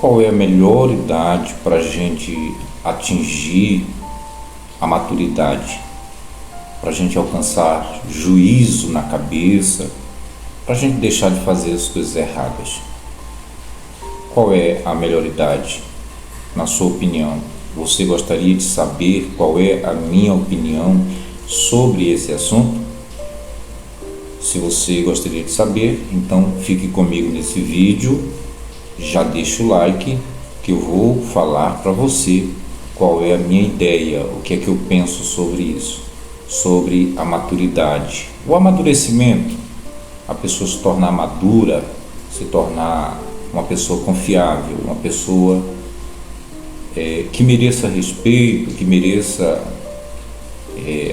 Qual é a melhor idade para a gente atingir a maturidade? Para a gente alcançar juízo na cabeça, para a gente deixar de fazer as coisas erradas. Qual é a melhor idade, na sua opinião? Você gostaria de saber qual é a minha opinião sobre esse assunto? Se você gostaria de saber, então fique comigo nesse vídeo, já deixa o like que eu vou falar para você qual é a minha ideia, o que é que eu penso sobre isso, sobre a maturidade, o amadurecimento, a pessoa se tornar madura, se tornar uma pessoa confiável, uma pessoa que mereça respeito, que mereça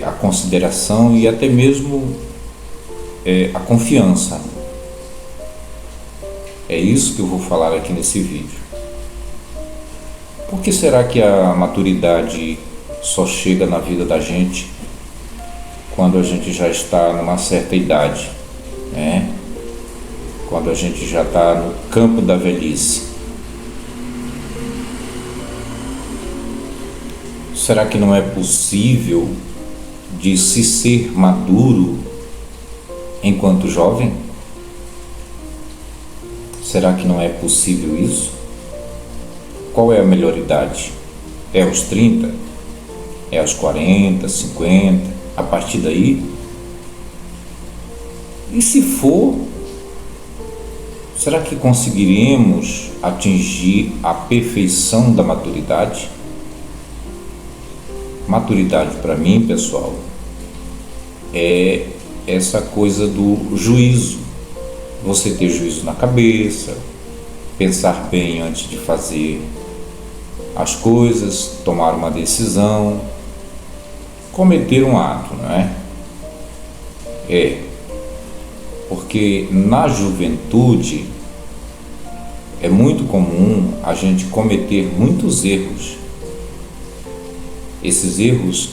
a consideração e até mesmo a confiança. É isso que eu vou falar aqui nesse vídeo. Por que será que a maturidade só chega na vida da gente quando a gente já está numa certa idade, né? Quando a gente já está no campo da velhice? Será que não é possível de se ser maduro enquanto jovem? Será que não é possível isso? Qual é a melhor idade? É aos 30? É aos 40, 50? A partir daí? E se for, será que conseguiremos atingir a perfeição da maturidade? Maturidade para mim, pessoal, é essa coisa do juízo. Você ter juízo na cabeça, pensar bem antes de fazer as coisas, tomar uma decisão, cometer um ato, não é? Porque na juventude é muito comum a gente cometer muitos erros. Esses erros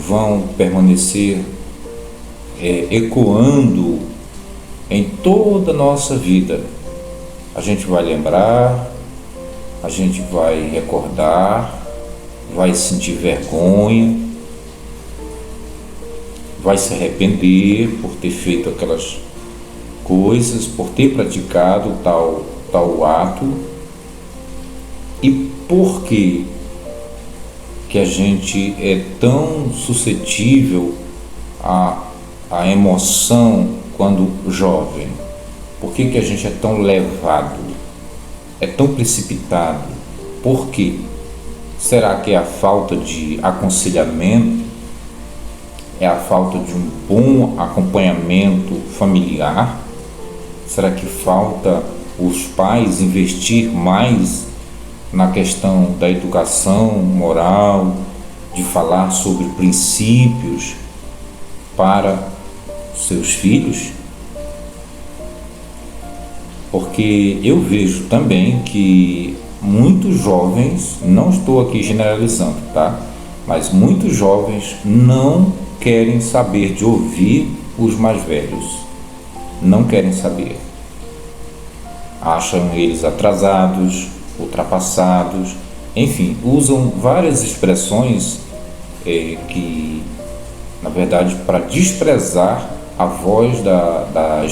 vão permanecer ecoando em toda a nossa vida. A gente vai lembrar, a gente vai recordar, vai sentir vergonha, vai se arrepender por ter feito aquelas coisas, por ter praticado tal ato. E por que a gente é tão suscetível à emoção quando jovem? Por que a gente é tão levado, é tão precipitado? Por quê? Será que é a falta de aconselhamento? É a falta de um bom acompanhamento familiar? Será que falta os pais investir mais na questão da educação moral, de falar sobre princípios para seus filhos? Porque eu vejo também que muitos jovens, não estou aqui generalizando, tá? Mas muitos jovens não querem saber de ouvir os mais velhos, não querem saber. Acham eles atrasados, ultrapassados, enfim, usam várias expressões que, na verdade, para desprezar a voz da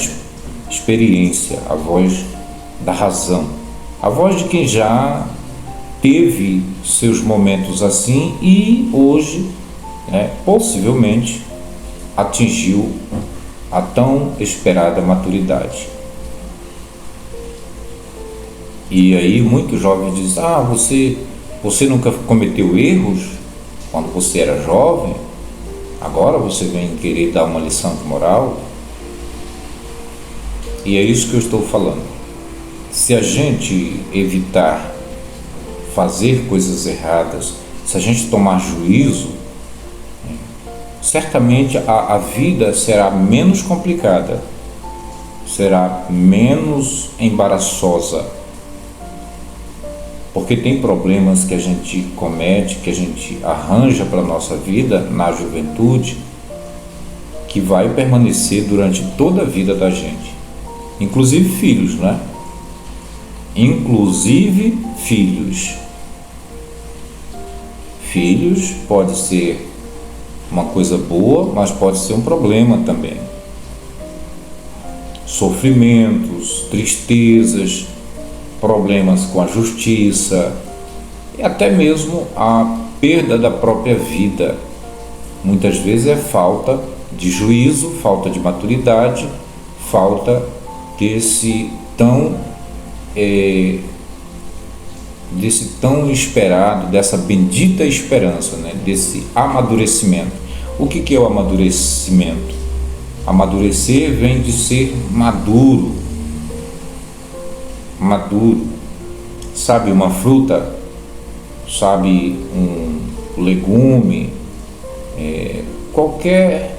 experiência, a voz da razão, a voz de quem já teve seus momentos assim e hoje, possivelmente, atingiu a tão esperada maturidade. E aí muitos jovens dizem: você nunca cometeu erros quando você era jovem? Agora você vem querer dar uma lição de moral? E é isso que eu estou falando. Se a gente evitar fazer coisas erradas, se a gente tomar juízo, certamente a vida será menos complicada, será menos embaraçosa, porque tem problemas que a gente comete, que a gente arranja para a nossa vida na juventude, que vai permanecer durante toda a vida da gente, inclusive filhos, né? inclusive filhos. Filhos pode ser uma coisa boa, mas pode ser um problema também. Sofrimentos, tristezas, problemas com a justiça e até mesmo a perda da própria vida. Muitas vezes é falta de juízo, falta de maturidade, falta desse tão esperado, dessa bendita esperança, né? Desse amadurecimento. O que é o amadurecimento? Amadurecer vem de ser maduro. Maduro. Sabe uma fruta? Sabe um legume? Qualquer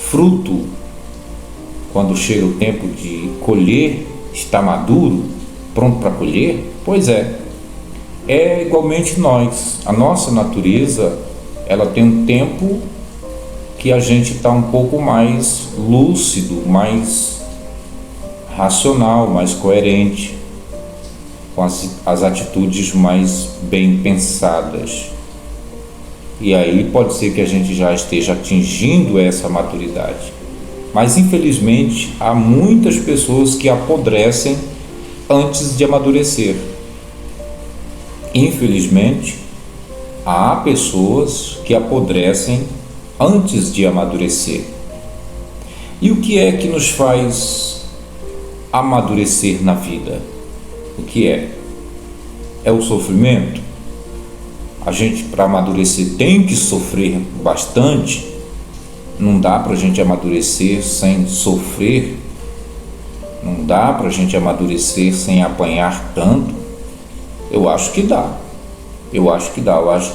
fruto, quando chega o tempo de colher, está maduro, pronto para colher? Pois é igualmente nós. A nossa natureza, ela tem um tempo que a gente está um pouco mais lúcido, mais racional, mais coerente, com as atitudes mais bem pensadas. E aí pode ser que a gente já esteja atingindo essa maturidade. Mas infelizmente há muitas pessoas que apodrecem antes de amadurecer. Infelizmente há pessoas que apodrecem antes de amadurecer. E o que é que nos faz amadurecer na vida? O que é? É o sofrimento? A gente, para amadurecer, tem que sofrer bastante. Não dá para a gente amadurecer sem sofrer. Não dá para a gente amadurecer sem apanhar tanto. Eu acho que dá. Eu acho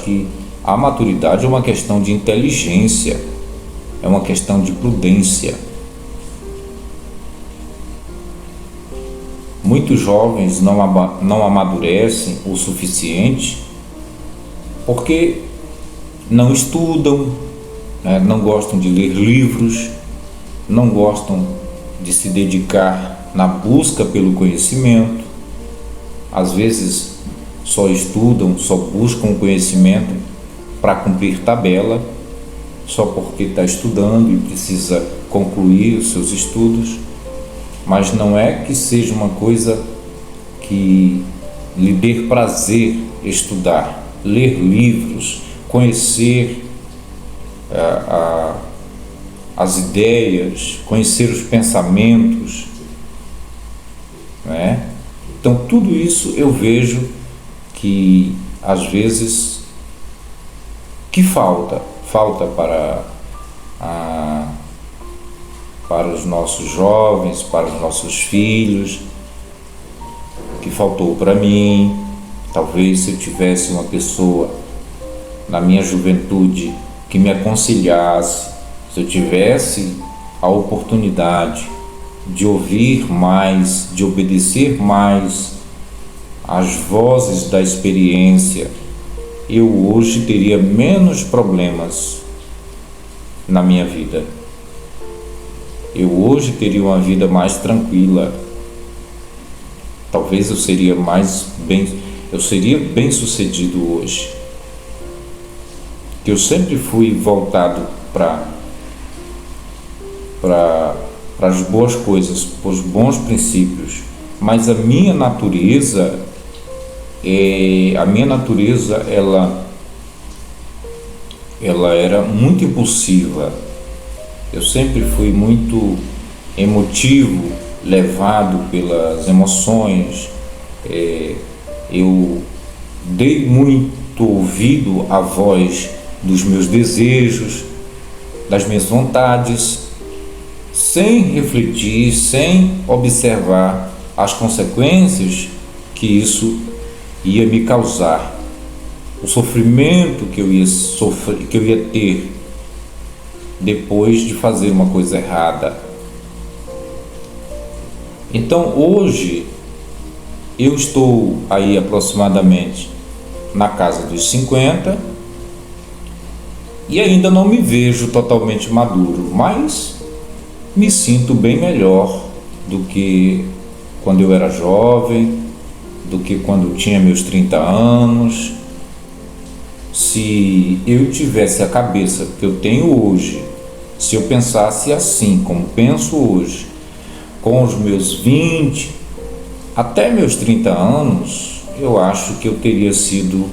que a maturidade é uma questão de inteligência, é uma questão de prudência. Muitos jovens não amadurecem o suficiente porque não estudam, né? Não gostam de ler livros, não gostam de se dedicar na busca pelo conhecimento. Às vezes só estudam, só buscam o conhecimento para cumprir tabela, só porque está estudando e precisa concluir os seus estudos, mas não é que seja uma coisa que lhe dê prazer estudar, ler livros, conhecer as ideias, conhecer os pensamentos, né? Então tudo isso eu vejo que às vezes que falta para os nossos jovens, para os nossos filhos, que faltou para mim. Talvez se eu tivesse uma pessoa na minha juventude que me aconselhasse, se eu tivesse a oportunidade de ouvir mais, de obedecer mais às vozes da experiência, eu hoje teria menos problemas na minha vida. Eu hoje teria uma vida mais tranquila. Talvez eu seria bem sucedido hoje. Que eu sempre fui voltado para as boas coisas, para os bons princípios, mas a minha natureza ela era muito impulsiva. Eu sempre fui muito emotivo, levado pelas emoções. Eu dei muito ouvido à voz dos meus desejos, das minhas vontades, sem refletir, sem observar as consequências que isso ia me causar, o sofrimento que eu ia ter depois de fazer uma coisa errada. Então hoje eu estou aí aproximadamente na casa dos 50 e ainda não me vejo totalmente maduro, mas me sinto bem melhor do que quando eu era jovem, do que quando eu tinha meus 30 anos. Se eu tivesse a cabeça que eu tenho hoje, se eu pensasse assim como penso hoje, com os meus 20 até meus 30 anos, eu acho que eu teria sido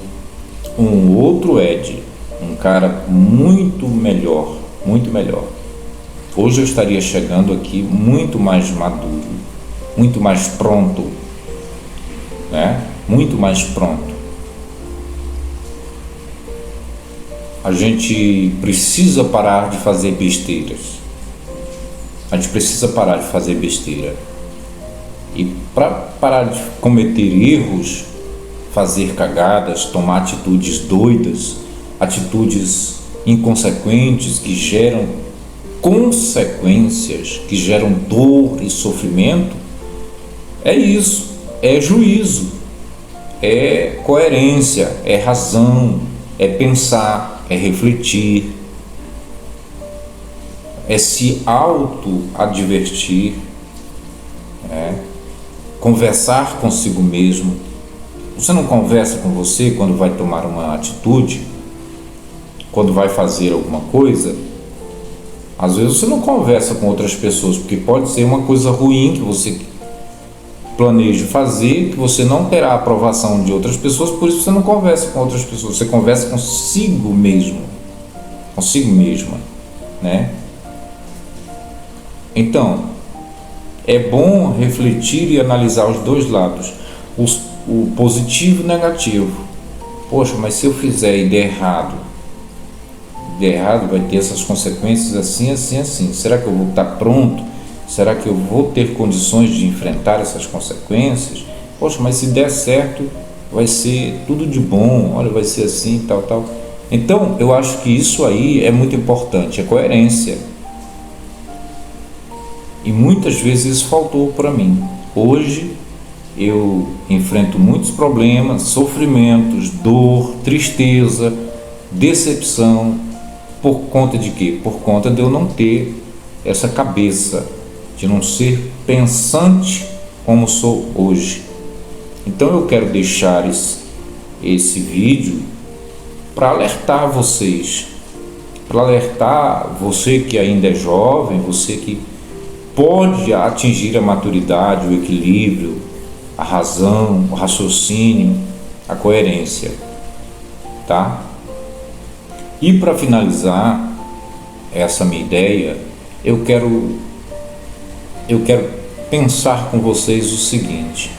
um outro Ed, um cara muito melhor, muito melhor. Hoje eu estaria chegando aqui muito mais maduro, muito mais pronto, né? Muito mais pronto. A gente precisa parar de fazer besteiras. A gente precisa parar de fazer besteira. E para parar de cometer erros, fazer cagadas, tomar atitudes doidas, atitudes inconsequentes que geram consequências, que geram dor e sofrimento, é isso, é juízo, é coerência, é razão, é pensar, é refletir, é se auto-advertir, conversar consigo mesmo. Você não conversa com você quando vai tomar uma atitude, quando vai fazer alguma coisa? Às vezes você não conversa com outras pessoas, porque pode ser uma coisa ruim que você planeja fazer, que você não terá a aprovação de outras pessoas, por isso você não conversa com outras pessoas, você conversa consigo mesmo, consigo mesma, né? Então, é bom refletir e analisar os dois lados, o positivo e o negativo. Poxa, mas se eu fizer e der errado, vai ter essas consequências assim, assim, assim. Será que eu vou estar pronto? Será que eu vou ter condições de enfrentar essas consequências? Poxa, mas se der certo, vai ser tudo de bom, olha, vai ser assim, tal, tal. Então, eu acho que isso aí é muito importante, é coerência. E muitas vezes isso faltou para mim. Hoje, eu enfrento muitos problemas, sofrimentos, dor, tristeza, decepção. Por conta de quê? Por conta de eu não ter essa cabeça, de não ser pensante como sou hoje. Então eu quero deixar esse vídeo para alertar vocês, para alertar você que ainda é jovem, você que pode atingir a maturidade, o equilíbrio, a razão, o raciocínio, a coerência, tá? E para finalizar essa minha ideia, eu quero pensar com vocês o seguinte: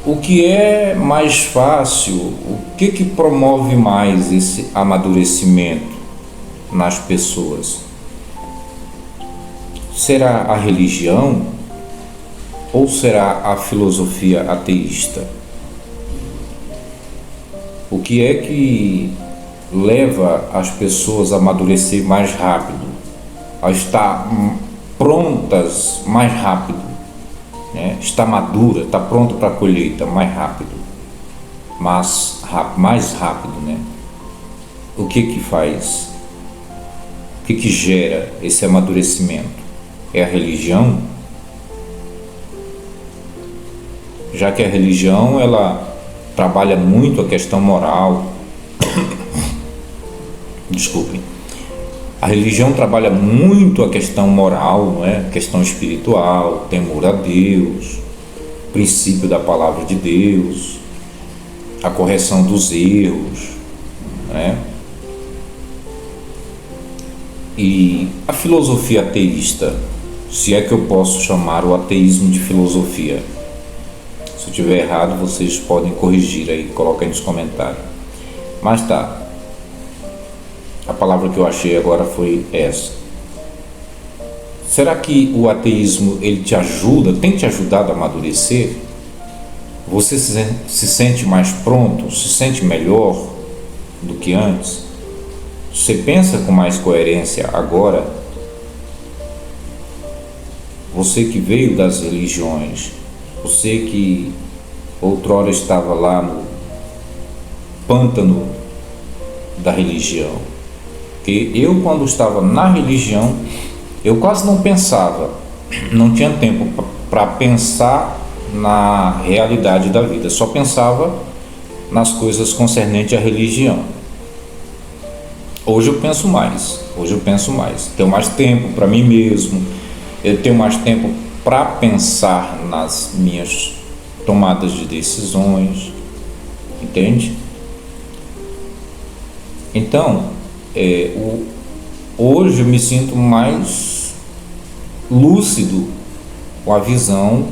o que é mais fácil, o que promove mais esse amadurecimento nas pessoas? Será a religião ou será a filosofia ateísta? O que é que leva as pessoas a amadurecer mais rápido, a estar prontas mais rápido, né? Está madura, está pronta para a colheita mais rápido, mais rápido, né? O que faz? O que gera esse amadurecimento? É a religião? Já que a religião, ela trabalha muito a questão moral. Desculpem. A religião trabalha muito a questão moral, não é? A questão espiritual, temor a Deus, princípio da palavra de Deus, a correção dos erros, né? E a filosofia ateísta, se é que eu posso chamar o ateísmo de filosofia. Se eu estiver errado, vocês podem corrigir aí, colocar aí nos comentários. Mas tá, a palavra que eu achei agora foi essa. Será que o ateísmo, ele te ajuda, tem te ajudado a amadurecer? Você se sente mais pronto, se sente melhor do que antes? Você pensa com mais coerência agora? Você que veio das religiões, você que outrora estava lá no pântano da religião, que eu, quando estava na religião, eu quase não pensava, não tinha tempo para pensar na realidade da vida, só pensava nas coisas concernentes à religião. Hoje eu penso mais, tenho mais tempo para mim mesmo, eu tenho mais tempo para pensar nas minhas tomadas de decisões, entende? Então, hoje eu me sinto mais lúcido com a visão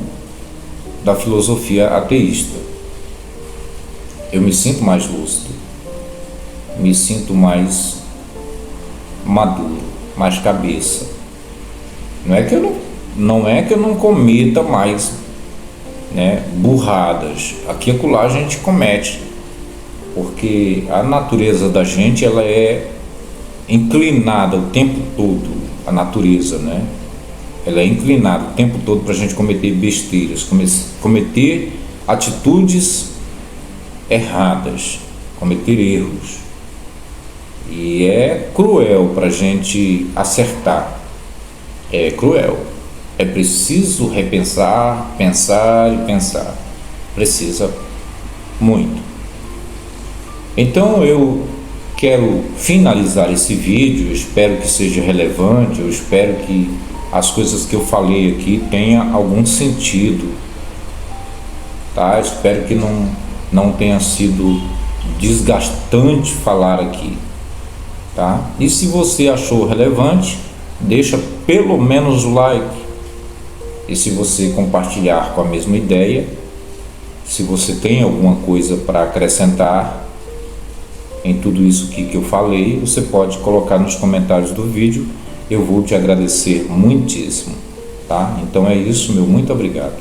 da filosofia ateísta. Eu me sinto mais lúcido, me sinto mais maduro, mais cabeça. Não é que eu não cometa mais, né, burradas. Aqui e acolá a gente comete, porque a natureza da gente, ela é inclinada o tempo todo, a natureza, né? Ela é inclinada o tempo todo para a gente cometer besteiras, cometer atitudes erradas, cometer erros. E é cruel para a gente acertar. É cruel. É preciso repensar, pensar e pensar. Precisa muito. Então eu quero finalizar esse vídeo, eu espero que seja relevante, eu espero que as coisas que eu falei aqui tenham algum sentido, tá? Espero que não tenha sido desgastante falar aqui, tá? E se você achou relevante, deixa pelo menos o like. E se você compartilhar com a mesma ideia, se você tem alguma coisa para acrescentar em tudo isso que eu falei, você pode colocar nos comentários do vídeo. Eu vou te agradecer muitíssimo, tá? Então é isso, meu muito obrigado.